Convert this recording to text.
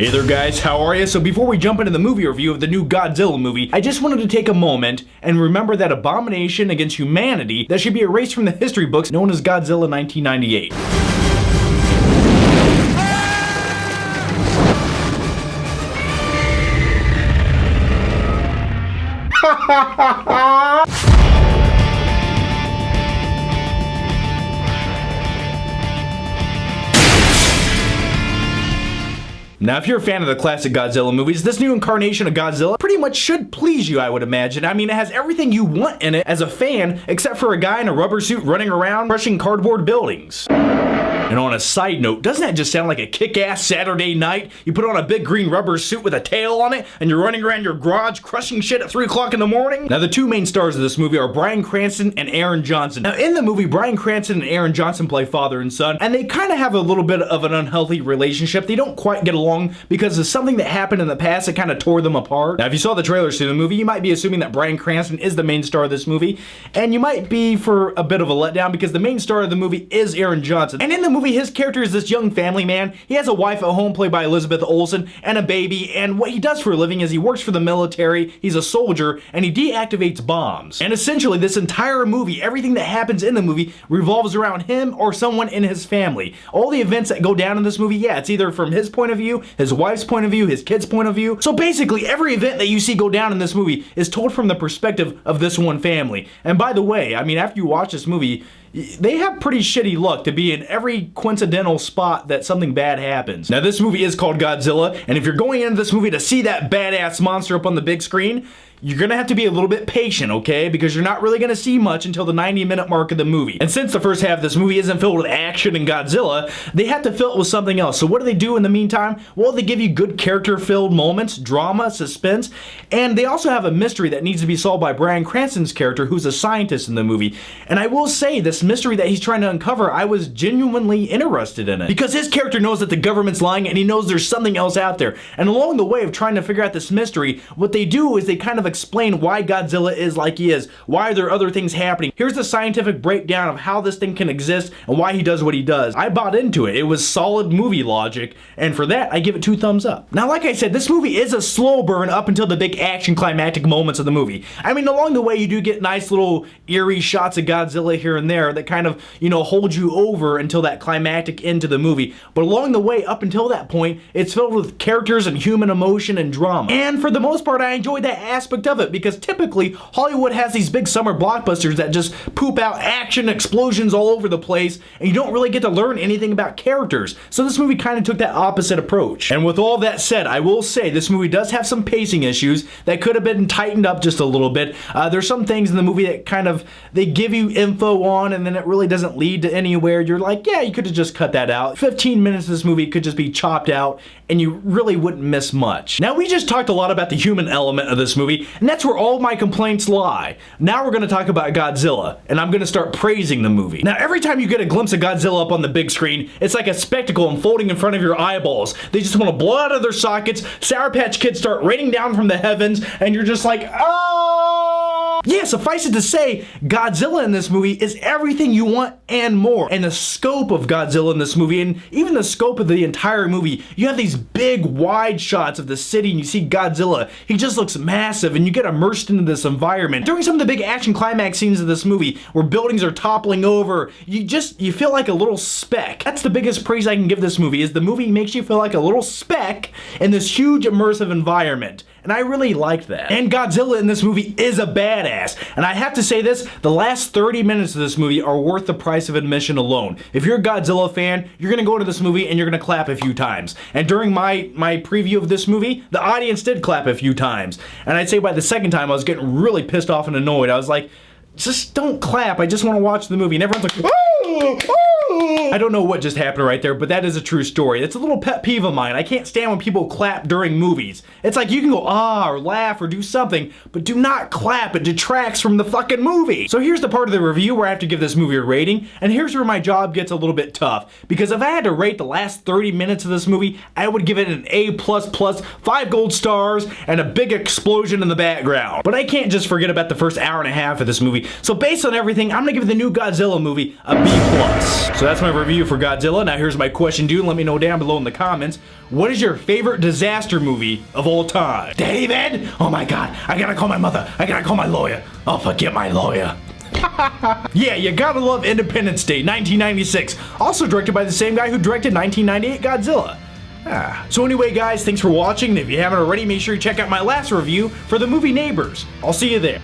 Hey there guys, how are you? So before we jump into the movie review of the new Godzilla movie, I just wanted to take a moment and remember that abomination against humanity that should be erased from the history books known as Godzilla 1998. Now, if you're a fan of the classic Godzilla movies, this new incarnation of Godzilla pretty much should please you, I would imagine. I mean, it has everything you want in it as a fan, except for a guy in a rubber suit running around crushing cardboard buildings. And on a side note, doesn't that just sound like a kick-ass Saturday night? You put on a big green rubber suit with a tail on it, and you're running around your garage crushing shit at 3 o'clock in the morning? Now, the two main stars of this movie are Bryan Crantson and Aaron Johnson. Now, in the movie, Bryan Crantson and Aaron Johnson play father and son, and they kind of have a little bit of an unhealthy relationship. They don't quite get along because of something that happened in the past that kind of tore them apart. Now, if you saw the trailers to the movie, you might be assuming that Bryan Cranston is the main star of this movie, and you might be for a bit of a letdown because the main star of the movie is Aaron Johnson. And in the movie, his character is this young family man. He has a wife at home played by Elizabeth Olsen and a baby, and what he does for a living is he works for the military, he's a soldier, and he deactivates bombs. And essentially, this entire movie, everything that happens in the movie revolves around him or someone in his family. All the events that go down in this movie, yeah, it's either from his point of view, his wife's point of view, his kid's point of view. So basically, every event that you see go down in this movie is told from the perspective of this one family. And by the way, I mean, after you watch this movie, they have pretty shitty luck to be in every coincidental spot that something bad happens. Now, this movie is called Godzilla, and if you're going into this movie to see that badass monster up on the big screen, you're gonna have to be a little bit patient, okay? Because you're not really gonna see much until the 90-minute mark of the movie. And since the first half of this movie isn't filled with action and Godzilla, they have to fill it with something else. So what do they do in the meantime? Well, they give you good character-filled moments, drama, suspense, and they also have a mystery that needs to be solved by Bryan Cranston's character, who's a scientist in the movie. And I will say, this mystery that he's trying to uncover, I was genuinely interested in it. Because his character knows that the government's lying, and he knows there's something else out there. And along the way of trying to figure out this mystery, what they do is they kind of explain why Godzilla is like he is. Why are there other things happening? Here's the scientific breakdown of how this thing can exist and why he does what he does. I bought into it. It was solid movie logic, and for that, I give it 2 thumbs up. Now, like I said, this movie is a slow burn up until the big action climactic moments of the movie. I mean, along the way, you do get nice little eerie shots of Godzilla here and there that kind of, you know, hold you over until that climactic end to the movie. But along the way, up until that point, it's filled with characters and human emotion and drama. And for the most part, I enjoyed that aspect of it, because typically Hollywood has these big summer blockbusters that just poop out action explosions all over the place, and you don't really get to learn anything about characters. So this movie kind of took that opposite approach. And with all that said, I will say this movie does have some pacing issues that could have been tightened up just a little bit. There's some things in the movie that kind of, they give you info on and then it really doesn't lead to anywhere. You're like, yeah, you could have just cut that out. 15 minutes of this movie could just be chopped out and you really wouldn't miss much. Now, we just talked a lot about the human element of this movie, and that's where all my complaints lie. Now we're going to talk about Godzilla, and I'm going to start praising the movie. Now, every time you get a glimpse of Godzilla up on the big screen, it's like a spectacle unfolding in front of your eyeballs. They just want to blow out of their sockets, Sour Patch Kids start raining down from the heavens, and you're just like, oh! Yeah, suffice it to say, Godzilla in this movie is everything you want and more. And the scope of Godzilla in this movie, and even the scope of the entire movie, you have these big, wide shots of the city, and you see Godzilla. He just looks massive, and you get immersed into this environment. During some of the big action climax scenes of this movie, where buildings are toppling over, you feel like a little speck. That's the biggest praise I can give this movie, is the movie makes you feel like a little speck in this huge immersive environment. And I really liked that. And Godzilla in this movie is a badass. And I have to say this, the last 30 minutes of this movie are worth the price of admission alone. If you're a Godzilla fan, you're gonna go into this movie and you're gonna clap a few times. And during my preview of this movie, the audience did clap a few times. And I'd say by the second time, I was getting really pissed off and annoyed. I was like, just don't clap, I just wanna watch the movie. And everyone's like, oh, oh. I don't know what just happened right there, but that is a true story. It's a little pet peeve of mine. I can't stand when people clap during movies. It's like you can go ah or laugh or do something, but do not clap. It detracts from the fucking movie. So here's the part of the review where I have to give this movie a rating, and here's where my job gets a little bit tough. Because if I had to rate the last 30 minutes of this movie, I would give it an A++, 5 gold stars, and a big explosion in the background. But I can't just forget about the first hour and a half of this movie. So based on everything, I'm gonna give the new Godzilla movie a B+. So that's my review for Godzilla. Now here's my question, dude. Let me know down below in the comments. What is your favorite disaster movie of all time? David! Oh my god, I gotta call my mother. I gotta call my lawyer. I'll forget my lawyer. Yeah, you gotta love Independence Day, 1996. Also directed by the same guy who directed 1998 Godzilla. So anyway, guys, thanks for watching. If you haven't already, make sure you check out my last review for the movie Neighbors. I'll see you there.